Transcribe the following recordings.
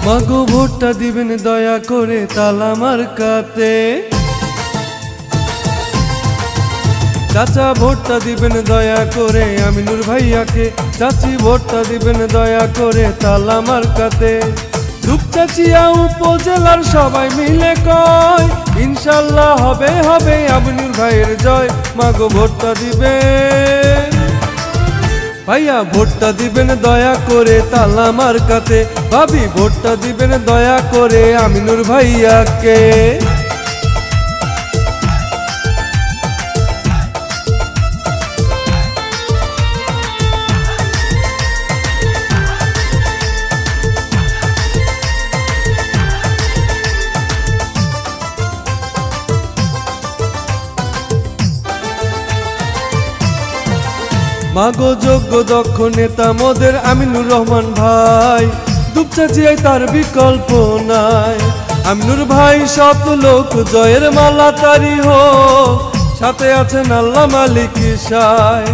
মাগো ভোটটা দিবেন দয়া করে তালা মার্কাতে। চাচা ভোটটা দিবেন দয়া করে আমিনুর ভাইয়াকে। চাচি ভোটটা দিবেন দয়া করে তালা মার্কাতে। দুপচাচিয়া উপজেলার সবাই মিলে কয় ইনশাল্লাহ হবে হবে আমিনুর ভাইয়ের জয়। মাগো ভোটটা দিবেন ভাইয়া, ভোটটা দিবেন দয়া করে তালা মার্কাতে। ভাবি ভোটটা দিবেন দয়া করে আমিনুর ভাইয়াকে। মাগো যোগ্য দক্ষ নেতা মোদের আমিনুর রহমান ভাই। দুপচাচিয়ায় তার বিকল্প নাই। আমিনুর ভাই শত লোক জয়ের মালা তারি হোক, সাথে আছেন আল্লাহ মালিক সায়।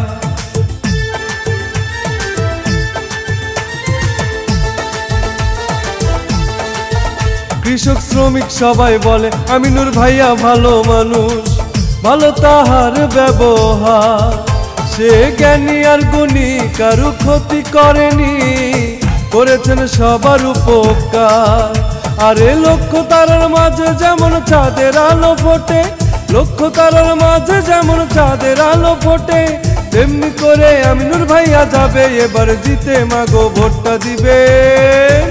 কৃষক শ্রমিক সবাই বলে আমিনুর ভাইয়া ভালো মানুষ, ভালো তাহার ব্যবহার। সে জ্ঞানী আর গুণী কারু ক্ষতি করেনি, করেছেন সবার উপকার। আরে লক্ষ্য তারার মাঝে যেমন চাঁদের আলো ফোটে, লক্ষ্য তারার মাঝে যেমন চাঁদের আলো ফোটে, তেমনি করে আমিনুর ভাইয়া যাবে এবার জিতে। মাগো ভোটটা দিবেন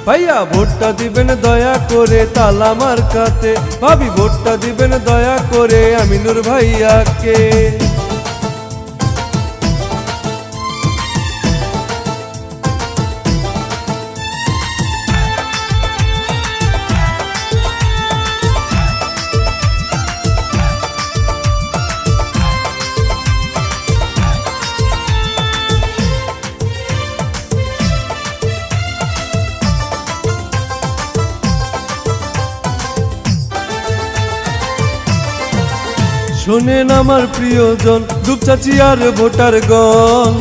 ভাইয়া, ভোটটা দিবেন দয়া করে তালা মার্কাতে। ভাবি ভোটটা দিবেন দয়া করে আমিনুর ভাইয়াকে। শোনেন আমার প্রিয়জন দুপচাচিয়ার ভোটারগণ,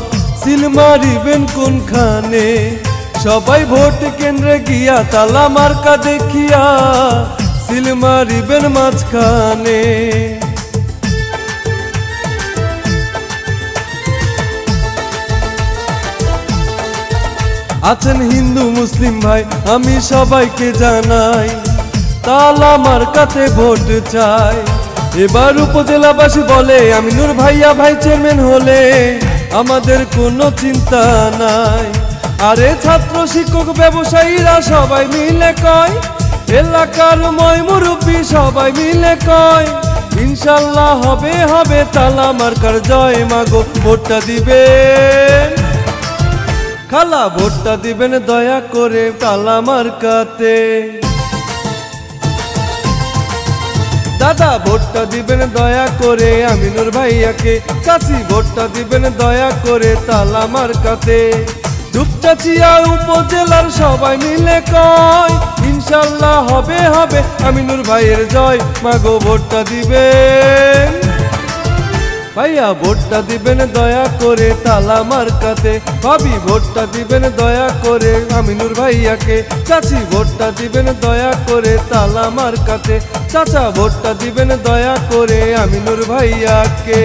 সিল মারিবেন কোনখানে? সবাই ভোট কেন্দ্রে গিয়া তালা মার্কা দেখিয়া সিল মারিবেন মাঝখানে। আছেন হিন্দু মুসলিম ভাই আমি সবাইকে জানাই, তালা মার্কাতে ভোট চাই। এবার উপজেলাবাসী বলে আমিনুর ভাইয়া ভাই চেয়ারম্যান হলে আমাদের কোনো চিন্তা নাই। আরে ছাত্র শিক্ষক ব্যবসায়ীরা সবাই মিলে কয়, এলাকার ময় মুরব্বী সবাই মিলে কয় ইনশাল্লাহ হবে হবে তালা মার্কার জয়। মাগো ভোটটা দিবেন খালা, ভোটটা দিবেন দয়া করে তালা মার্কাতে। দাদা ভোটটা দিবেন দয়া করে আমিনুর ভাইয়াকে। চাচি ভোটটা দিবেন দয়া করে তালা মার্কাতে। দুপচাচিয়া উপজেলার সবাই মিলে কয় ইনশাল্লাহ হবে হবে আমিনুর ভাইয়ের জয়। মাগো ভোটটা দিবেন ভাইয়া, ভোটটা দিবেন দয়া করে তালা মার্কাতে। ভাবি ভোটটা দিবেন দয়া করে আমিনুর ভাইয়াকে। চাচি ভোটটা দিবেন দয়া করে তালা মার্কাতে। চাচা ভোটটা দিবেন দয়া করে আমিনুর ভাইয়াকে।